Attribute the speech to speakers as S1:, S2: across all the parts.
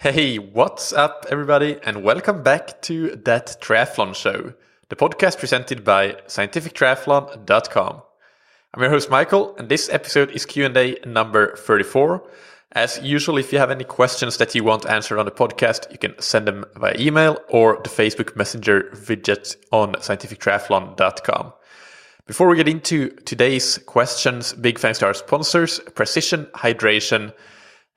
S1: Hey, what's up, everybody, and welcome back to That Triathlon Show, the podcast presented by scientifictriathlon.com. I'm your host, Michael, and this episode is Q&A number 34. As usual, if you have any questions that you want answered on the podcast, you can send them via email or the Facebook Messenger widget on scientifictriathlon.com. Before we get into today's questions, big thanks to our sponsors, Precision Hydration.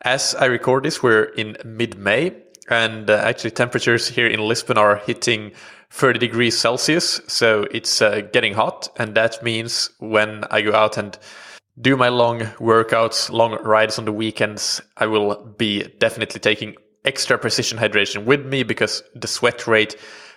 S1: As I record this, we're in mid-May, and actually temperatures here in Lisbon are hitting 30 degrees Celsius, so it's getting hot, and that means when I go out and do my long workouts, long rides on the weekends, I will be definitely taking extra Precision Hydration with me because the sweat rate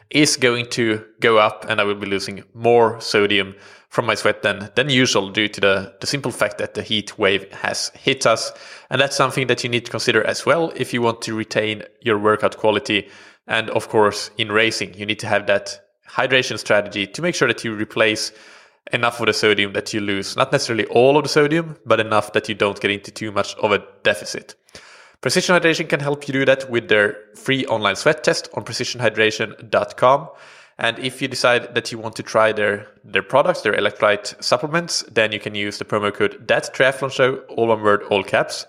S1: is going to go up and I will be losing more sodium from my sweat than usual due to the simple fact that the heat wave has hit us. And that's something that you need to consider as well if you want to retain your workout quality. And of course, in racing, you need to have that hydration strategy to make sure that you replace enough of the sodium that you lose. Not necessarily all of the sodium, but enough that you don't get into too much of a deficit. Precision Hydration can help you do that with their free online sweat test on precisionhydration.com. And if you decide that you want to try their products, their electrolyte supplements, then you can use the promo code ThatTriathlonShow, all one word, all caps,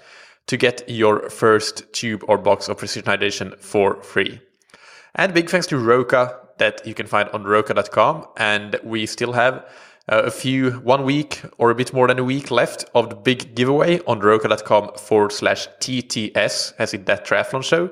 S1: to get your first tube or box of Precision Hydration for free. And big thanks to Roka that you can find on roka.com. And we still have 1 week or a bit more than a week left of the big giveaway on roka.com/TTS, as in That Triathlon Show.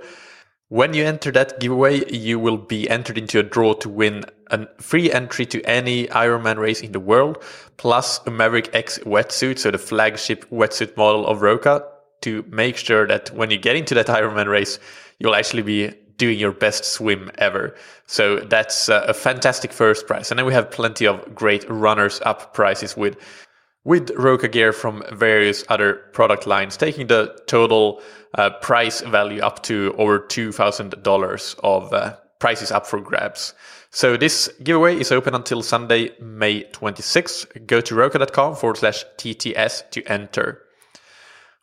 S1: When you enter that giveaway, you will be entered into a draw to win a free entry to any Ironman race in the world, plus a Maverick X wetsuit, so the flagship wetsuit model of Roka, to make sure that when you get into that Ironman race, you'll actually be doing your best swim ever. So that's a fantastic first prize. And then we have plenty of great runners-up prizes with Roka gear from various other product lines, taking the total price value up to over $2,000 of prizes up for grabs. So this giveaway is open until Sunday, May 26th. Go to roka.com/TTS to enter.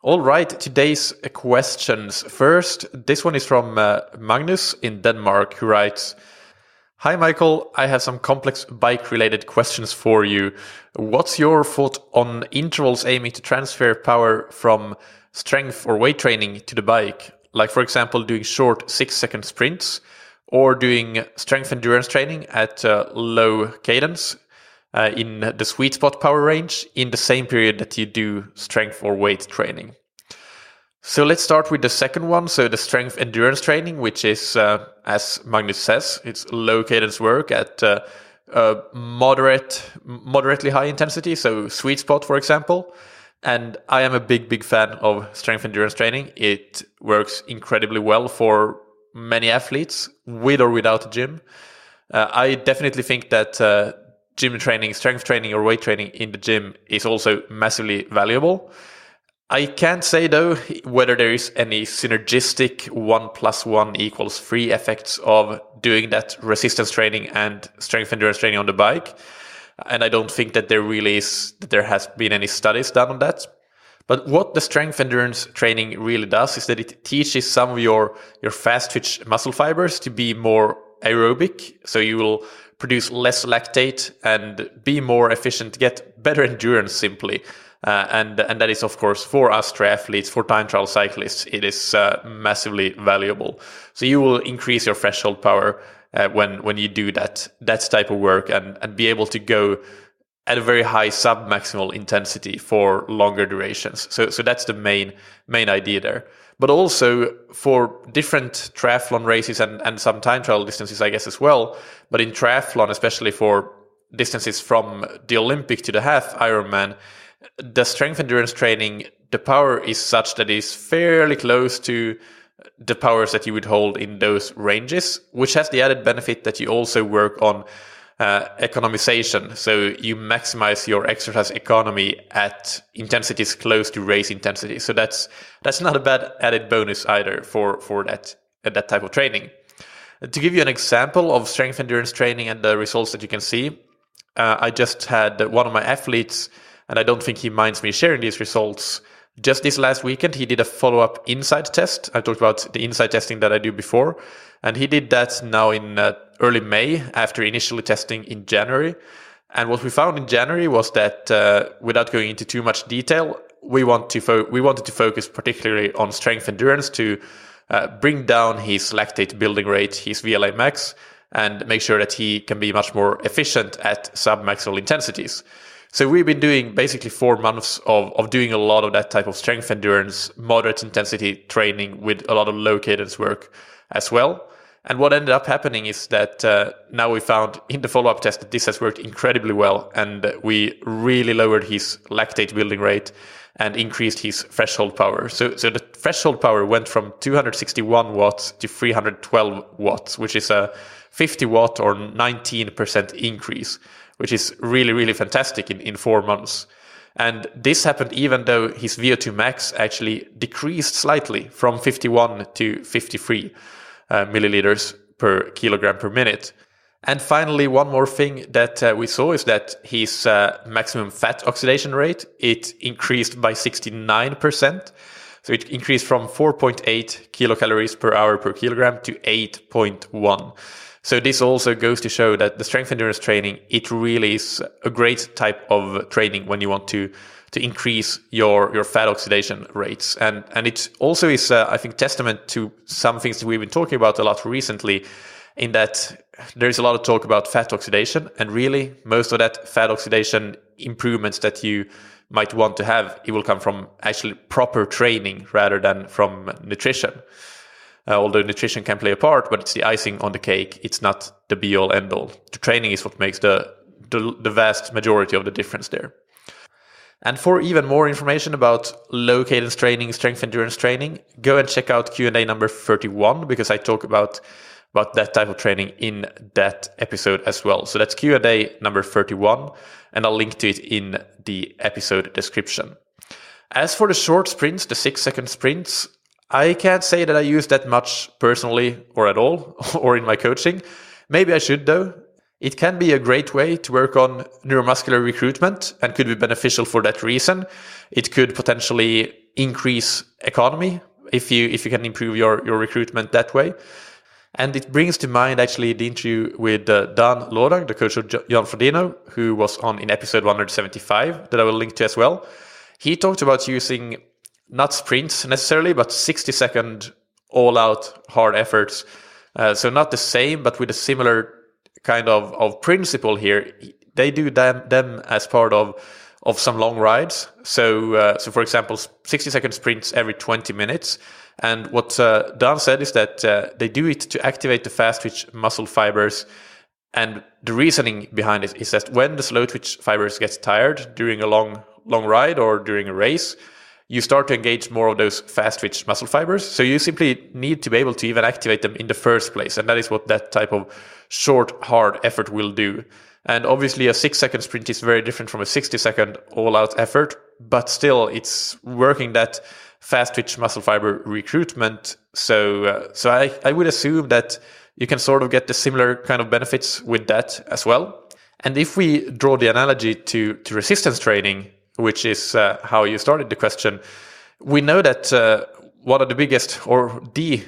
S1: All right, today's questions. First, this one is from Magnus in Denmark, who writes, "Hi Michael, I have some complex bike-related questions for you. What's your thought on intervals aiming to transfer power from strength or weight training to the bike? Like, for example, doing short 6-second sprints or doing strength endurance training at low cadence in the sweet spot power range in the same period that you do strength or weight training." So let's start with the second one. So the strength endurance training, which is, as Magnus says, it's low cadence work at moderately high intensity. So sweet spot, for example. And I am a big fan of strength endurance training. It works incredibly well for many athletes with or without a gym. I definitely think that gym training, strength training or weight training in the gym is also massively valuable. I can't say though whether there is any synergistic 1 + 1 = 3 effects of doing that resistance training and strength endurance training on the bike. And I don't think that there has been any studies done on that. But what the strength endurance training really does is that it teaches some of your fast twitch muscle fibers to be more aerobic. So you will produce less lactate and be more efficient, get better endurance simply. And that is, of course, for us triathletes, for time trial cyclists, it is massively valuable. So you will increase your threshold power when you do that type of work and be able to go at a very high sub-maximal intensity for longer durations. So that's the main idea there. But also for different triathlon races and some time trial distances, I guess, as well. But in triathlon, especially for distances from the Olympic to the half Ironman, the strength endurance training, the power is such that it's fairly close to the powers that you would hold in those ranges, which has the added benefit that you also work on economization. So you maximize your exercise economy at intensities close to race intensity. So that's not a bad added bonus either for that type of training. To give you an example of strength endurance training and the results that you can see, I just had one of my athletes, and I don't think he minds me sharing these results, Just this last weekend, he did a follow-up inside test. I talked about the inside testing that I do before, and he did that now in early May after initially testing in January. And what we found in January was that, without going into too much detail, we wanted to focus particularly on strength endurance to bring down his lactate building rate, his VLA max, and make sure that he can be much more efficient at submaximal intensities. So we've been doing basically 4 months of doing a lot of that type of strength endurance, moderate intensity training with a lot of low cadence work as well. And what ended up happening is that now we found in the follow-up test that this has worked incredibly well, and we really lowered his lactate building rate and increased his threshold power. So the threshold power went from 261 watts to 312 watts, which is a 50 watt or 19% increase, which is really, really fantastic in 4 months. And this happened even though his VO2 max actually decreased slightly from 51 to 53 milliliters per kilogram per minute. And finally, one more thing that we saw is that his maximum fat oxidation rate, it increased by 69%. So it increased from 4.8 kilocalories per hour per kilogram to 8.1. So this also goes to show that the strength endurance training, it really is a great type of training when you want to increase your fat oxidation rates. And it also is, I think, testament to some things that we've been talking about a lot recently, in that there's a lot of talk about fat oxidation, and really most of that fat oxidation improvements that you might want to have, it will come from actually proper training rather than from nutrition. Although nutrition can play a part, but it's the icing on the cake. It's not the be-all, end-all. The training is what makes the vast majority of the difference there. And for even more information about low cadence training, strength endurance training, go and check out Q&A number 31, because I talk about that type of training in that episode as well. So that's Q&A number 31, and I'll link to it in the episode description. As for the short sprints, the 6-second sprints, I can't say that I use that much personally or at all, or in my coaching. Maybe I should though. It can be a great way to work on neuromuscular recruitment and could be beneficial for that reason. It could potentially increase economy if you can improve your recruitment that way. And it brings to mind actually the interview with Dan Lodang, the coach of Jan Frodeno, who was on in episode 175 that I will link to as well. He talked about using not sprints necessarily, but 60-second all-out hard efforts. So not the same, but with a similar kind of principle here. They do them as part of some long rides. So for example, 60-second sprints every 20 minutes. And what Dan said is that they do it to activate the fast-twitch muscle fibers. And the reasoning behind it is that when the slow-twitch fibers get tired during a long ride or during a race, you start to engage more of those fast-twitch muscle fibers. So you simply need to be able to even activate them in the first place. And that is what that type of short, hard effort will do. And obviously a 6-second sprint is very different from a 60-second all-out effort, but still it's working that fast-twitch muscle fiber recruitment. So I would assume that you can sort of get the similar kind of benefits with that as well. And if we draw the analogy to resistance training, which is how you started the question, we know that one of the biggest or the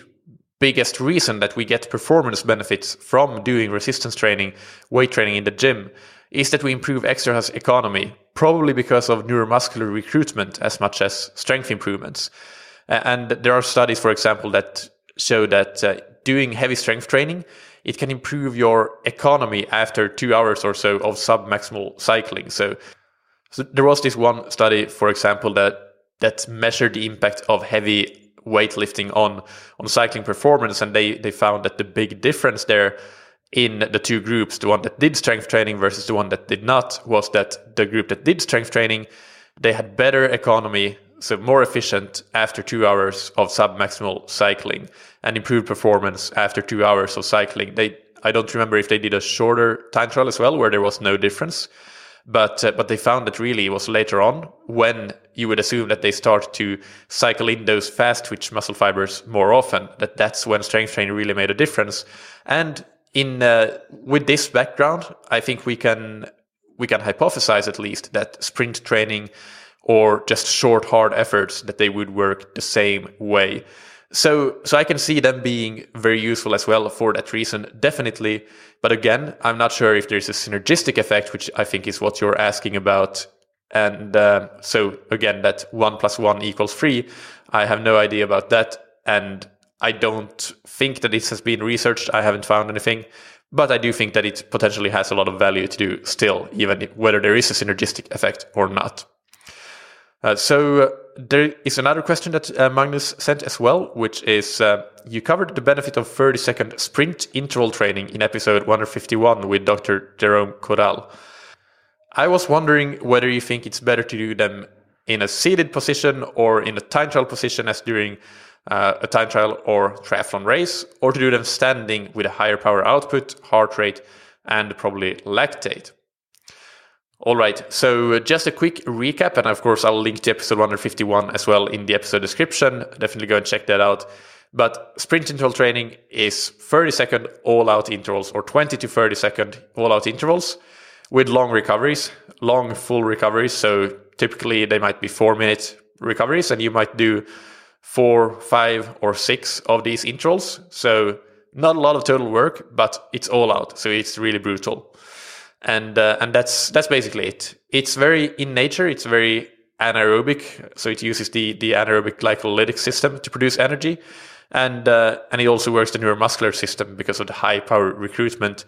S1: biggest reason that we get performance benefits from doing resistance training, weight training in the gym, is that we improve exercise economy, probably because of neuromuscular recruitment as much as strength improvements. And there are studies, for example, that show that doing heavy strength training, it can improve your economy after 2 hours or so of submaximal cycling. So there was this one study, for example, that measured the impact of heavy weightlifting on cycling performance, and they found that the big difference there in the two groups, the one that did strength training versus the one that did not, was that the group that did strength training, they had better economy, so more efficient after 2 hours of submaximal cycling, and improved performance after 2 hours of cycling. I don't remember if they did a shorter time trial as well, where there was no difference. But they found that really it was later on, when you would assume that they start to cycle in those fast twitch muscle fibers more often, that's when strength training really made a difference. And with this background, I think we can hypothesize at least that sprint training or just short, hard efforts, that they would work the same way. So I can see them being very useful as well for that reason, definitely. But again, I'm not sure if there's a synergistic effect, which I think is what you're asking about. And so again, that 1 + 1 = 3, I have no idea about that. And I don't think that this has been researched. I haven't found anything. But I do think that it potentially has a lot of value to do still, even whether there is a synergistic effect or not. So there is another question that Magnus sent as well, which is, you covered the benefit of 30-second sprint interval training in episode 151 with Dr. Jerome Corral. I was wondering whether you think it's better to do them in a seated position or in a time trial position as during a time trial or triathlon race, or to do them standing with a higher power output, heart rate, and probably lactate. All right, so just a quick recap, and of course I'll link to episode 151 as well in the episode description. Definitely go and check that out. But sprint interval training is 30-second all-out intervals, or 20 to 30-second all-out intervals with long recoveries, long full recoveries. So typically they might be 4-minute recoveries, and you might do 4, 5, or 6 of these intervals. So not a lot of total work, but it's all out. So it's really brutal. And that's basically it. It's very in nature. It's very anaerobic. So it uses the anaerobic glycolytic system to produce energy. And it also works the neuromuscular system because of the high power recruitment.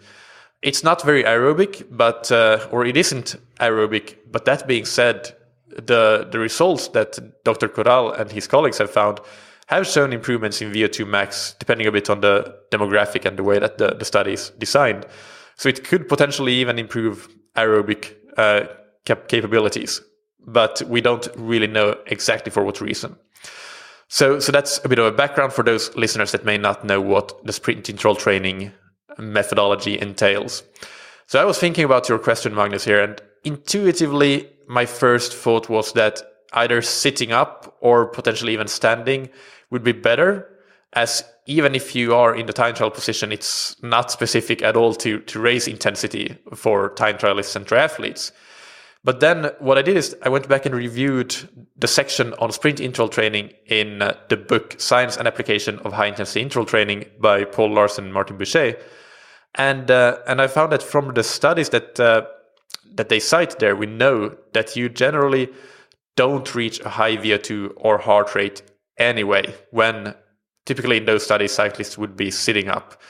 S1: It's not very aerobic, but or it isn't aerobic. But that being said, the results that Dr. Corral and his colleagues have found have shown improvements in VO2 max, depending a bit on the demographic and the way that the study is designed. So it could potentially even improve aerobic capabilities, but we don't really know exactly for what reason. So that's a bit of a background for those listeners that may not know what the sprint interval training methodology entails. So I was thinking about your question, Magnus, here, and intuitively, my first thought was that either sitting up or potentially even standing would be better, as even if you are in the time trial position, it's not specific at all to raise intensity for time trialists and triathletes. But then what I did is I went back and reviewed the section on sprint interval training in the book Science and Application of High Intensity Interval Training by Paul Larsen and Martin Boucher. And I found that from the studies that they cite there, we know that you generally don't reach a high VO2 or heart rate anyway, when typically in those studies, cyclists would be sitting up.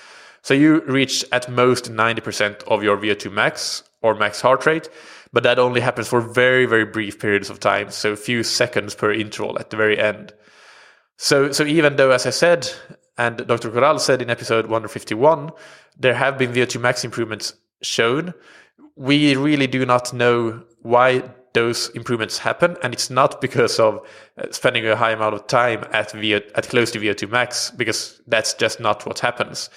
S1: So you reach at most 90% of your VO2 max or max heart rate, but that only happens for very, very brief periods of time, so a few seconds per interval at the very end. So even though, as I said, and Dr. Corral said in episode 151, there have been VO2 max improvements shown, we really do not know why those improvements happen, and it's not because of spending a high amount of time at close to VO2 max, because that's just not what happens.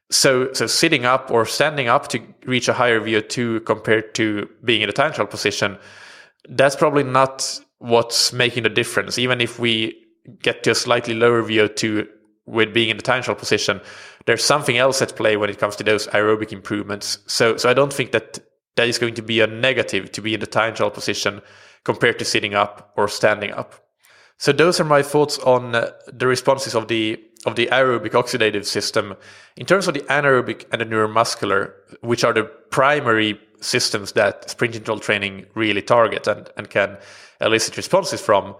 S1: So sitting up or standing up to reach a higher VO2 compared to being in a time trial position, that's probably not what's making the difference. Even if we get to a slightly lower VO2 with being in the time trial position, there's something else at play when it comes to those aerobic improvements. So I don't think that is going to be a negative to be in the time trial position compared to sitting up or standing up. So those are my thoughts on the responses of the aerobic oxidative system. In terms of the anaerobic and the neuromuscular, which are the primary systems that sprint interval training really target and can elicit responses from.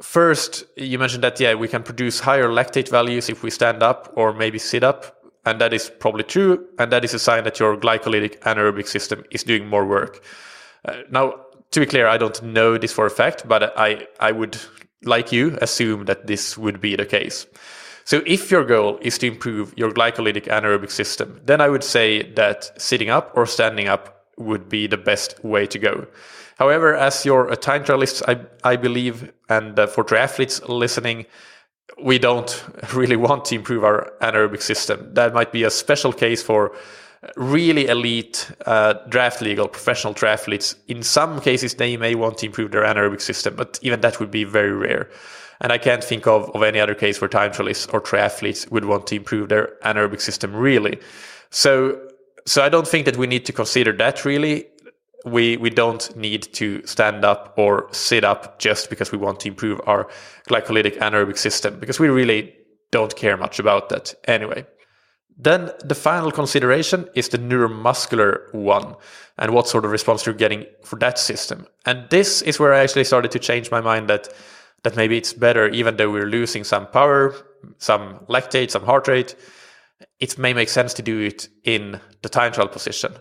S1: First, you mentioned that, we can produce higher lactate values if we stand up or maybe sit up. And that is probably true. And that is a sign that your glycolytic anaerobic system is doing more work. Now, to be clear, I don't know this for a fact, but I would, like you, assume that this would be the case. So if your goal is to improve your glycolytic anaerobic system, then I would say that sitting up or standing up would be the best way to go. However, as you're a time trialist, I believe, and for triathletes listening, we don't really want to improve our anaerobic system. That might be a special case for really elite draft legal professional triathletes. In some cases, they may want to improve their anaerobic system, but even that would be very rare. And I can't think of any other case where time trialists or triathletes would want to improve their anaerobic system really. So I don't think that we need to consider that really. we don't need to stand up or sit up just because we want to improve our glycolytic anaerobic system, because we really don't care much about that anyway. Then the final consideration is the neuromuscular one, and what sort of response you're getting for that system. And this is where I actually started to change my mind that maybe it's better, even though we're losing some power, some lactate, some heart rate, it may make sense to do it in the time trial position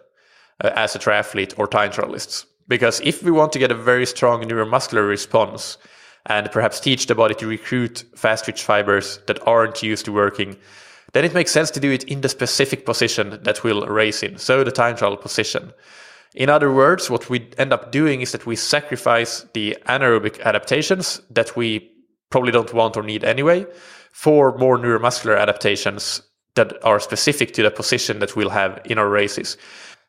S1: as a triathlete or time trialists. Because if we want to get a very strong neuromuscular response and perhaps teach the body to recruit fast twitch fibers that aren't used to working, then it makes sense to do it in the specific position that we'll race in, so the time trial position. In other words, what we end up doing is that we sacrifice the anaerobic adaptations that we probably don't want or need anyway for more neuromuscular adaptations that are specific to the position that we'll have in our races.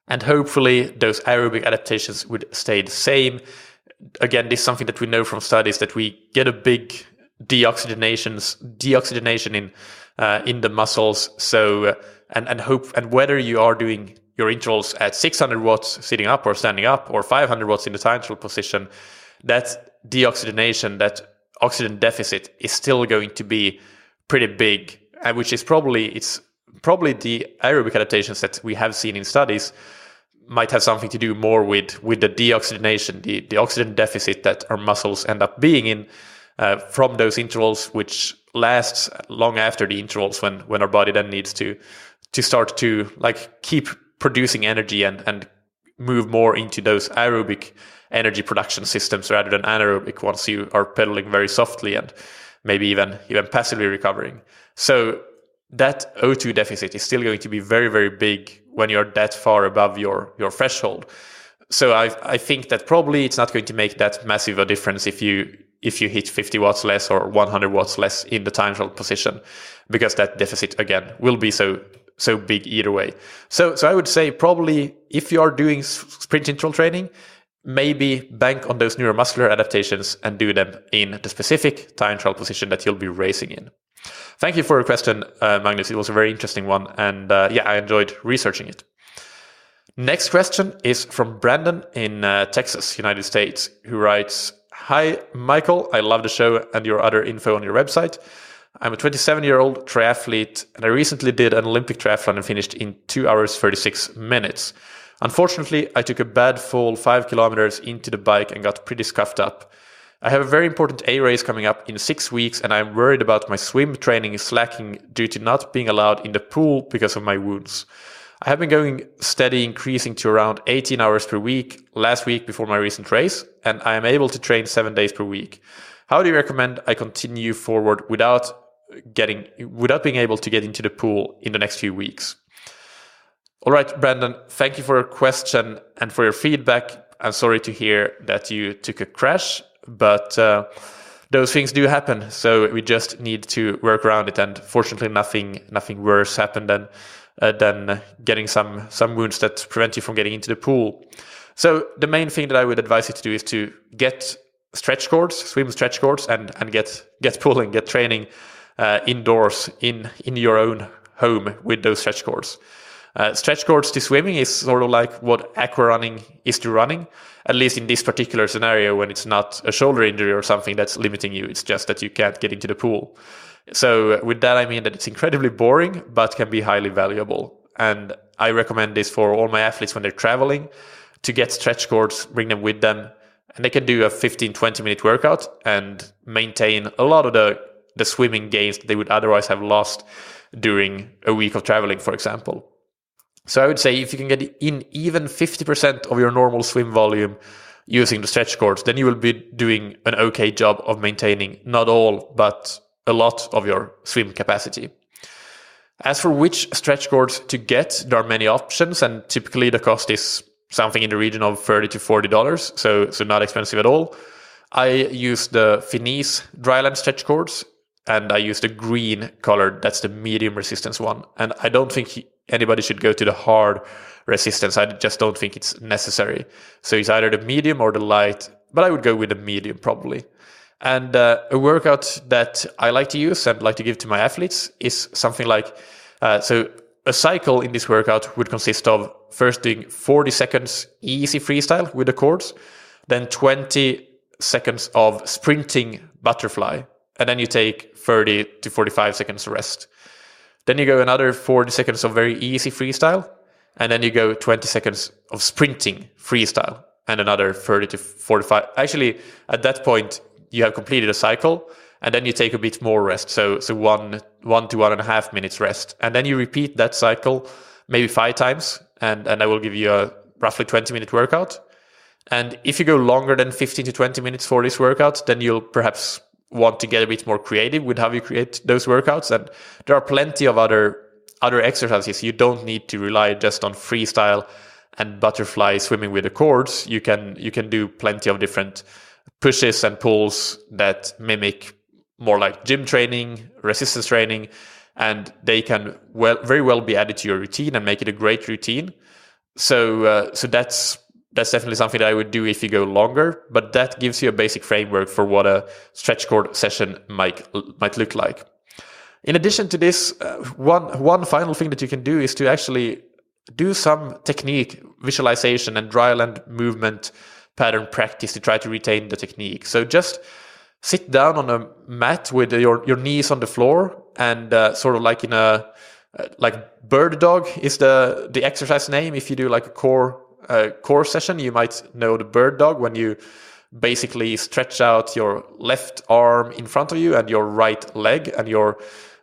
S1: And hopefully those aerobic adaptations would stay the same. Again, this is something that we know from studies, that we get a big deoxygenation in the muscles. So and whether you are doing your intervals at 600 watts sitting up or standing up, or 500 watts in the time trial position, that deoxygenation, that oxygen deficit is still going to be pretty big, and which is probably the aerobic adaptations that we have seen in studies might have something to do more with the deoxygenation, the oxygen deficit that our muscles end up being in from those intervals, which lasts long after the intervals when our body then needs to start to keep producing energy and move more into those aerobic energy production systems rather than anaerobic once you are pedaling very softly and maybe even passively recovering. So that O2 deficit is still going to be very, very big when you're that far above your threshold. So I think that probably it's not going to make that massive a difference if you hit 50 watts less or 100 watts less in the time trial position, because that deficit again will be so big either way. So I would say probably if you are doing sprint interval training, maybe bank on those neuromuscular adaptations and do them in the specific time trial position that you'll be racing in. Thank you for your question, Magnus. It was a very interesting one, and I enjoyed researching it. Next question is from Brandon in Texas, United States, who writes, "Hi, Michael. I love the show and your other info on your website. I'm a 27-year-old triathlete, and I recently did an Olympic triathlon and finished in 2 hours 36 minutes. Unfortunately, I took a bad fall 5 kilometers into the bike and got pretty scuffed up. I have a very important A race coming up in 6 weeks, and I'm worried about my swim training slacking due to not being allowed in the pool because of my wounds. I have been going steady, increasing to around 18 hours per week last week before my recent race, and I am able to train 7 days per week. How do you recommend I continue forward without being able to get into the pool in the next few weeks?" All right, Brandon, thank you for your question and for your feedback. I'm sorry to hear that you took a crash, but those things do happen. So we just need to work around it. And fortunately, nothing worse happened than getting some wounds that prevent you from getting into the pool. So the main thing that I would advise you to do is to get stretch cords, swim stretch cords, and get pulling, get training indoors in your own home with those stretch cords. Stretch cords to swimming is sort of like what aqua running is to running, at least in this particular scenario when it's not a shoulder injury or something that's limiting you. It's just that you can't get into the pool. So with that, I mean that it's incredibly boring, but can be highly valuable. And I recommend this for all my athletes when they're traveling, to get stretch cords, bring them with them, and they can do a 15-20 minute workout and maintain a lot of the swimming gains that they would otherwise have lost during a week of traveling, for example. So I would say if you can get in even 50% of your normal swim volume using the stretch cords, then you will be doing an okay job of maintaining not all, but a lot of your swim capacity. As for which stretch cords to get, there are many options, and typically the cost is something in the region of $30 to $40, so not expensive at all. I use the Finis dryland stretch cords, and I use the green colored, that's the medium resistance one. And I don't think anybody should go to the hard resistance. I just don't think it's necessary. So it's either the medium or the light, but I would go with the medium probably. And a workout that I like to use and like to give to my athletes is something like, so a cycle in this workout would consist of first doing 40 seconds easy freestyle with the chords, then 20 seconds of sprinting butterfly, and then you take 30 to 45 seconds rest. Then you go another 40 seconds of very easy freestyle, and then you go 20 seconds of sprinting freestyle, and another 30 to 45. Actually, at that point, you have completed a cycle, and then you take a bit more rest. So 1 to 1.5 minutes rest. And then you repeat that cycle maybe 5 times, and I will give you a roughly 20-minute workout. And if you go longer than 15 to 20 minutes for this workout, then you'll perhaps want to get a bit more creative with how you create those workouts. And there are plenty of other exercises. You don't need to rely just on freestyle and butterfly swimming with the chords. You can do plenty of different pushes and pulls that mimic more like gym training, resistance training, and they can very well be added to your routine and make it a great routine. So that's definitely something that I would do if you go longer, but that gives you a basic framework for what a stretch cord session might look like. In addition to this, one final thing that you can do is to actually do some technique visualization and dry land movement pattern practice to try to retain the technique. So just sit down on a mat with your knees on the floor and sort of like in a like bird dog is the exercise name. If you do like a core session, you might know the bird dog, when you basically stretch out your left arm in front of you and your right leg, and your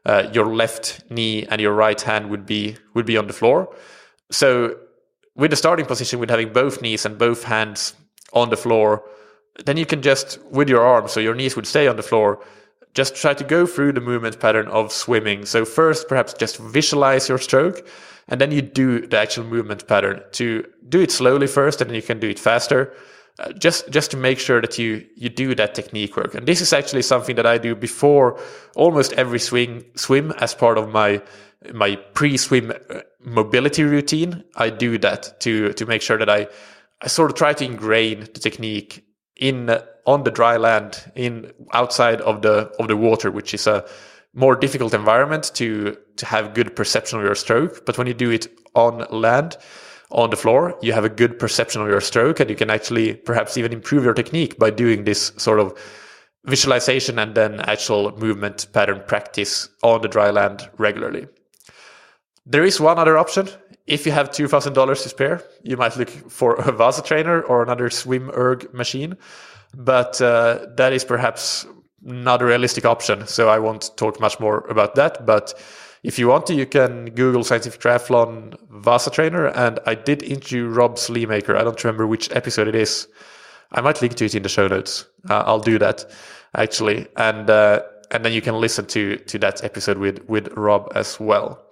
S1: left knee and your right hand would be on the floor. So with the starting position, with having both knees and both hands on the floor, then you can just, with your arms, so your knees would stay on the floor, just try to go through the movement pattern of swimming. So first, perhaps just visualize your stroke, and then you do the actual movement pattern. To do it slowly first, and then you can do it faster, just to make sure that you do that technique work. And this is actually something that I do before almost every swim as part of my pre-swim mobility routine. I do that to make sure that I sort of try to ingrain the technique on the dry land, outside of the water, which is a more difficult environment to have good perception of your stroke. But when you do it on land, on the floor, you have a good perception of your stroke, and you can actually perhaps even improve your technique by doing this sort of visualization and then actual movement pattern practice on the dry land regularly. There is one other option. If you have $2,000 to spare, you might look for a Vasa trainer or another swim erg machine, but that is perhaps not a realistic option, so I won't talk much more about that. But if you want to, you can Google Scientific Triathlon Vasa trainer, and I did interview Rob Sleemaker. I don't remember which episode it is. I might link to it in the show notes. I'll do that, actually, and then you can listen to that episode with Rob as well.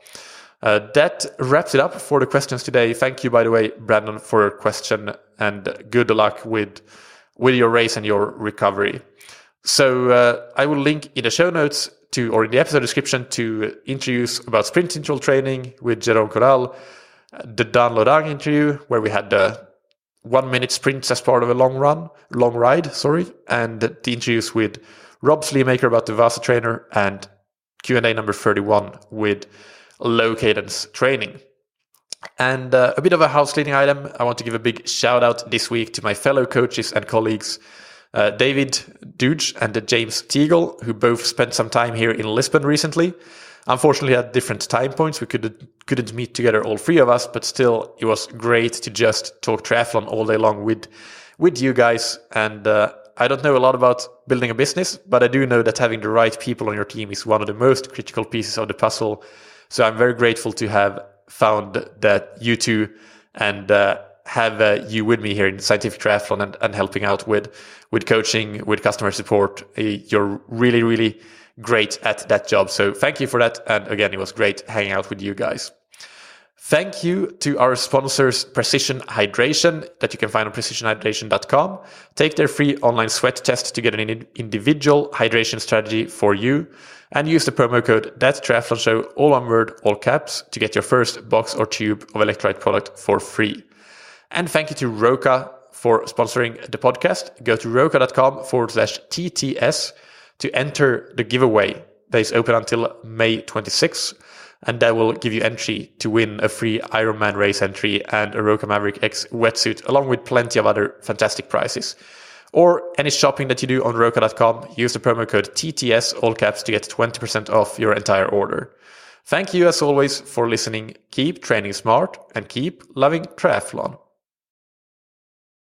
S1: That wraps it up for the questions today. Thank you, by the way, Brandon, for your question, and good luck with your race and your recovery. So I will link in the show notes or in the episode description to interviews about sprint interval training with Jerome Corral, the Dan Lodang interview where we had the 1-minute sprints as part of a long ride, and the interviews with Rob Sleemaker about the Vasa trainer, and Q&A number 31 with low cadence training. And a bit of a house cleaning item. I want to give a big shout out this week to my fellow coaches and colleagues, David Duge and James Teagle, who both spent some time here in Lisbon recently. Unfortunately, at different time points, we couldn't meet together, all three of us, but still, it was great to just talk triathlon all day long with you guys. And I don't know a lot about building a business, but I do know that having the right people on your team is one of the most critical pieces of the puzzle. So I'm very grateful to have found that you two, and have you with me here in Scientific Triathlon and helping out with coaching, with customer support. You're really, really great at that job. So thank you for that. And again, it was great hanging out with you guys. Thank you to our sponsors, Precision Hydration, that you can find on precisionhydration.com. Take their free online sweat test to get an individual hydration strategy for you. And use the promo code ThatTriathlonShow, all one word, all caps, to get your first box or tube of electrolyte product for free. And thank you to Roka for sponsoring the podcast. Go to roka.com/TTS to enter the giveaway that is open until May 26th and that will give you entry to win a free Ironman race entry and a Roka Maverick X wetsuit, along with plenty of other fantastic prizes. Or any shopping that you do on Roka.com, use the promo code TTS, all caps, to get 20% off your entire order. Thank you as always for listening. Keep training smart and keep loving triathlon.